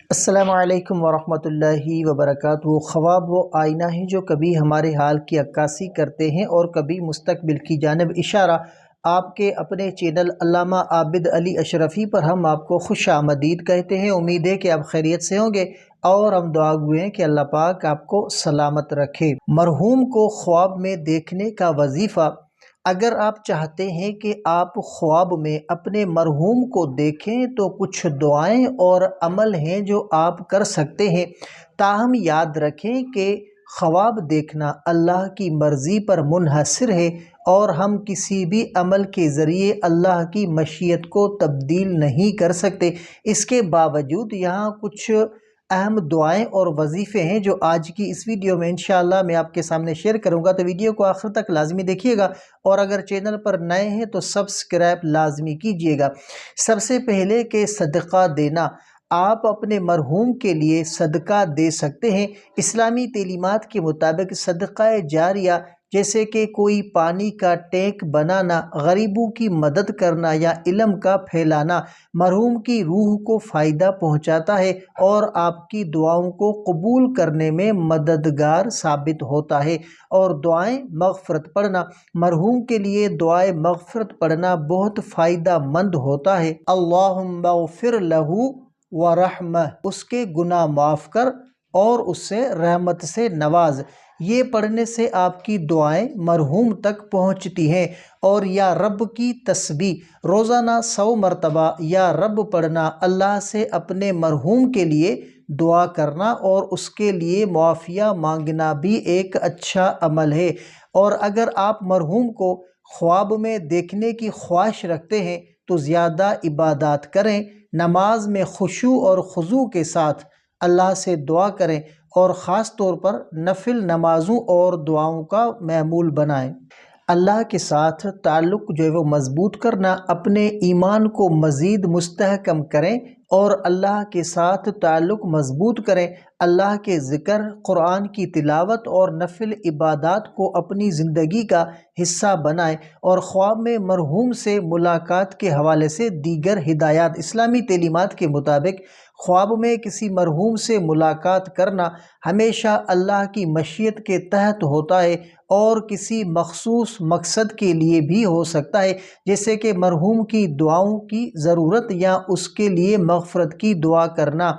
السلام علیکم ورحمۃ اللہ وبرکاتہ۔ خواب وہ آئینہ ہیں جو کبھی ہمارے حال کی عکاسی کرتے ہیں اور کبھی مستقبل کی جانب اشارہ۔ آپ کے اپنے چینل علامہ عابد علی اشرفی پر ہم آپ کو خوش آمدید کہتے ہیں۔ امید ہے کہ آپ خیریت سے ہوں گے اور ہم دعا گوئے ہیں کہ اللہ پاک آپ کو سلامت رکھے۔ مرحوم کو خواب میں دیکھنے کا وظیفہ۔ اگر آپ چاہتے ہیں کہ آپ خواب میں اپنے مرحوم کو دیکھیں تو کچھ دعائیں اور عمل ہیں جو آپ کر سکتے ہیں، تاہم یاد رکھیں کہ خواب دیکھنا اللہ کی مرضی پر منحصر ہے اور ہم کسی بھی عمل کے ذریعے اللہ کی مشیت کو تبدیل نہیں کر سکتے۔ اس کے باوجود یہاں کچھ اہم دعائیں اور وظیفے ہیں جو آج کی اس ویڈیو میں انشاءاللہ میں آپ کے سامنے شیئر کروں گا، تو ویڈیو کو آخر تک لازمی دیکھیے گا اور اگر چینل پر نئے ہیں تو سبسکرائب لازمی کیجیے گا۔ سب سے پہلے کہ صدقہ دینا۔ آپ اپنے مرحوم کے لیے صدقہ دے سکتے ہیں۔ اسلامی تعلیمات کے مطابق صدقہ جاریہ جیسے کہ کوئی پانی کا ٹینک بنانا، غریبوں کی مدد کرنا یا علم کا پھیلانا مرحوم کی روح کو فائدہ پہنچاتا ہے اور آپ کی دعاؤں کو قبول کرنے میں مددگار ثابت ہوتا ہے۔ اور دعائیں مغفرت پڑھنا۔ مرحوم کے لیے دعائیں مغفرت پڑھنا بہت فائدہ مند ہوتا ہے۔ اللہم اغفر لہ ورحمہ، اس کے گناہ معاف کر اور اس سے رحمت سے نواز۔ یہ پڑھنے سے آپ کی دعائیں مرحوم تک پہنچتی ہیں۔ اور یا رب کی تسبیح، روزانہ 100 مرتبہ یا رب پڑھنا، اللہ سے اپنے مرحوم کے لیے دعا کرنا اور اس کے لیے معافیہ مانگنا بھی ایک اچھا عمل ہے۔ اور اگر آپ مرحوم کو خواب میں دیکھنے کی خواہش رکھتے ہیں تو زیادہ عبادات کریں، نماز میں خشوع اور خضوع کے ساتھ اللہ سے دعا کریں اور خاص طور پر نفل نمازوں اور دعاؤں کا معمول بنائیں۔ اللہ کے ساتھ تعلق جو ہے وہ مضبوط کرنا، اپنے ایمان کو مزید مستحکم کریں اور اللہ کے ساتھ تعلق مضبوط کریں۔ اللہ کے ذکر، قرآن کی تلاوت اور نفل عبادات کو اپنی زندگی کا حصہ بنائیں۔ اور خواب میں مرحوم سے ملاقات کے حوالے سے دیگر ہدایات۔ اسلامی تعلیمات کے مطابق خواب میں کسی مرحوم سے ملاقات کرنا ہمیشہ اللہ کی مشیت کے تحت ہوتا ہے اور کسی مخصوص مقصد کے لیے بھی ہو سکتا ہے، جیسے کہ مرحوم کی دعاؤں کی ضرورت یا اس کے لیے مغفرت کی دعا کرنا۔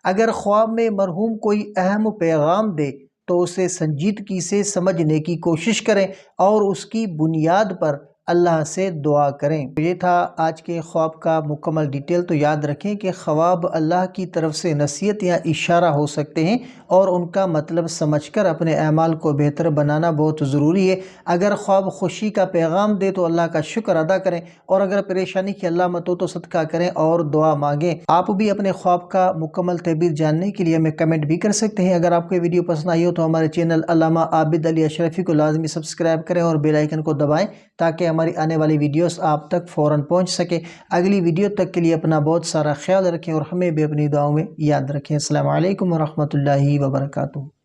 اگر خواب میں مرحوم کوئی اہم پیغام دے تو اسے سنجیدگی سے سمجھنے کی کوشش کریں اور اس کی بنیاد پر اللہ سے دعا کریں۔ یہ تھا آج کے خواب کا مکمل ڈیٹیل۔ تو یاد رکھیں کہ خواب اللہ کی طرف سے نصیحت یا اشارہ ہو سکتے ہیں اور ان کا مطلب سمجھ کر اپنے اعمال کو بہتر بنانا بہت ضروری ہے۔ اگر خواب خوشی کا پیغام دے تو اللہ کا شکر ادا کریں اور اگر پریشانی کی علامت ہو تو صدقہ کریں اور دعا مانگیں۔ آپ بھی اپنے خواب کا مکمل تعبیر جاننے کے لیے ہمیں کمنٹ بھی کر سکتے ہیں۔ اگر آپ کو یہ ویڈیو پسند آئی ہو تو ہمارے چینل علامہ عابد علی اشرفی کو لازمی سبسکرائب کریں اور بیل آئیکن کو دبائیں تاکہ ہماری آنے والی ویڈیوز آپ تک فوراً پہنچ سکے۔ اگلی ویڈیو تک کے لیے اپنا بہت سارا خیال رکھیں اور ہمیں بھی اپنی دعاؤں میں یاد رکھیں۔ السلام علیکم ورحمۃ اللہ وبرکاتہ۔